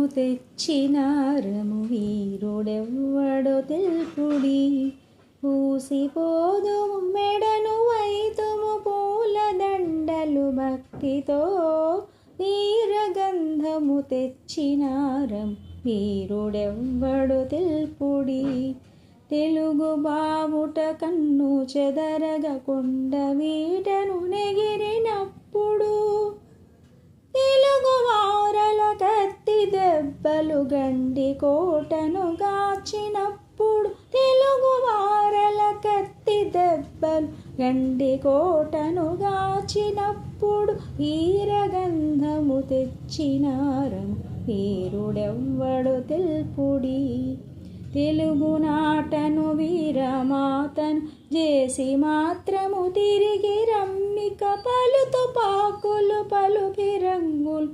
తెచ్చినారము వీరుడెవ్వడో తెల్పుడి. పూసిపోదు మెడను వైతుము పూలదండలు భక్తితో వీరగంధము తెచ్చినారము వీరుడెవ్వడో తెల్పుడి. తెలుగు బావుట కన్ను చెదరగ కొండ వీటను నెగిరినప్పుడు తెలుగు వారల కత్తి దెబ్బలు గండి కోటను గాచినప్పుడు తెలుగు వారల కత్తి దెబ్బలు గండి కోటను గాచినప్పుడు వీరగంధము తెచ్చినారము వీరుడెవ్వడో తెల్పుడి. తెలుగునాటను వీరమాతను చేసి మాత్రము తిరిగి రమ్మిక పలుతు పాకులు పలుకి రంగులు